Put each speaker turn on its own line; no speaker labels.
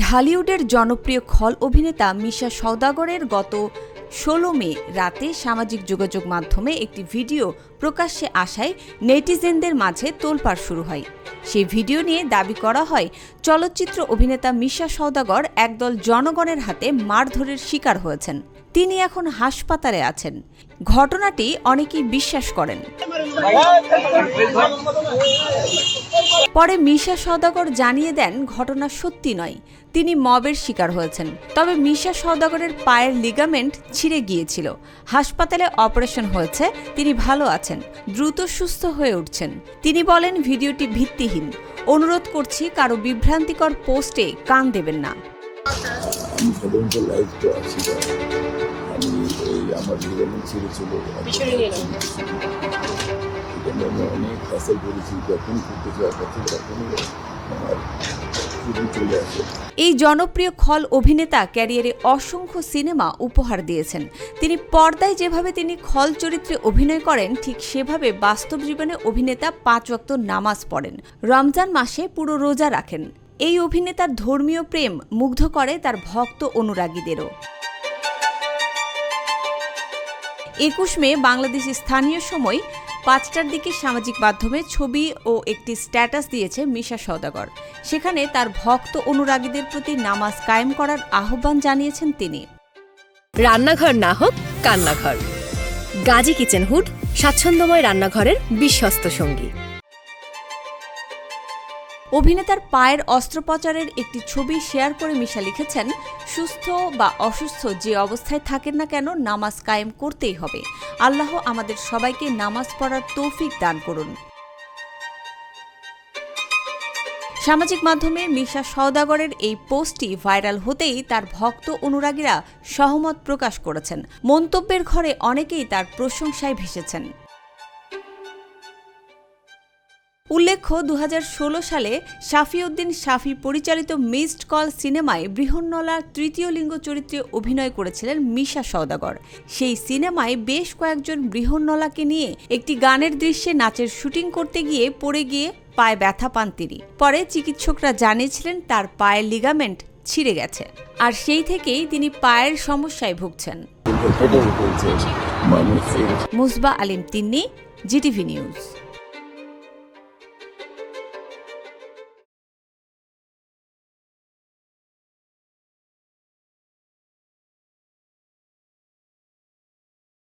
ঢালিউডের জনপ্রিয় খল অভিনেতা মিশা সওদাগরের গত ১৬ মে রাতে সামাজিক যোগাযোগ মাধ্যমে একটি ভিডিও প্রকাশ্যে আসায় নেটিজেনদের মাঝে তোলপাড় শুরু হয়। সেই ভিডিও নিয়ে দাবি করা হয়, চলচ্চিত্র অভিনেতা মিশা সওদাগর একদল জনগণের হাতে মারধরের শিকার হয়েছেন। তিনি এখন হাসপাতালে আছেন। ঘটনাটি অনেকেই বিশ্বাস করেন। পরে মিশা সওদাগর জানিয়ে দেন, ঘটনা সত্যি নয়, তিনি মবের শিকার হয়েছেন। তবে মিশা সওদাগরের পায়ের লিগামেন্ট ছিঁড়ে গিয়েছিল। হাসপাতালে অপারেশন হয়েছে, তিনি ভালো আছেন, দ্রুত সুস্থ হয়ে উঠছেন। তিনি বলেন, ভিডিওটি ভিত্তিহীন। অনুরোধ করছি, কারো বিভ্রান্তিকর পোস্টে কান দেবেন না।
আমার লিগামেন্ট ছিঁড়েছিল, অনেক হাসল করেছি, যখন ঘুরতে যাওয়ার কথা তখনই আমার চলে আসে।
এই জনপ্রিয় খল অভিনেতা ক্যারিয়ারে অসংখ্য সিনেমা উপহার দিয়েছেন। তিনি পর্দায় যেভাবে তিনি খল চরিত্রে অভিনয় করেন, ঠিক সেভাবে বাস্তব জীবনে অভিনেতা ৫ ওয়াক্ত নামাজ পড়েন, রমজান মাসে পুরো রোজা রাখেন। এই অভিনেতার ধর্মীয় প্রেম মুগ্ধ করে তার ভক্ত অনুরাগীদেরও। ২১ মে বাংলাদেশি স্থানীয় সময় ৫টার দিকে সামাজিক মাধ্যমে ছবি ও একটি স্ট্যাটাস দিয়েছে মিশা সওদাগর। সেখানে তার ভক্ত অনুরাগীদের প্রতি নামাজ কায়েম করার আহ্বান জানিয়েছেন তিনি।
রান্নাঘর না হোক কান্নাঘর, গাজী কিচেন হুড স্বাচ্ছন্দ্যময় রান্নাঘরের বিশ্বস্ত সঙ্গী।
অভিনেতার পায়ের অস্ত্রোপচারের একটি ছবি শেয়ার করে মিশা লিখেছেন, সুস্থ বা অসুস্থ যে অবস্থায় থাকেন না কেন, নামাজ কায়েম করতেই হবে। আল্লাহ আমাদের সবাইকে নামাজ পড়ার তৌফিক দান করুন। সামাজিক মাধ্যমে মিশা সওদাগরের এই পোস্টটি ভাইরাল হতেই তার ভক্ত অনুরাগীরা সহমত প্রকাশ করেছেন। মন্তব্যের ঘরে অনেকেই তার প্রশংসায় ভেসেছেন। উল্লেখ্য, ২০১৬ সালে শাফিউদ্দিন শাফি পরিচালিত মিসড কল সিনেমায় বৃহন্নলার তৃতীয় লিঙ্গ চরিত্রে অভিনয় করেছিলেন মিশা সওদাগর। সেই সিনেমায় বেশ কয়েকজন বৃহন্নলাকে নিয়ে একটি গানের দৃশ্যে নাচের শুটিং করতে গিয়ে পড়ে গিয়ে পায়ে ব্যথা পান তিনি। পরে চিকিৎসকরা জানিয়েছিলেন তার পায়ের লিগামেন্ট ছিঁড়ে গেছে, আর সেই থেকেই তিনি পায়ের সমস্যায় ভুগছেন।
মুসবা আলিম তিন্নি, জিটিভি নিউজ।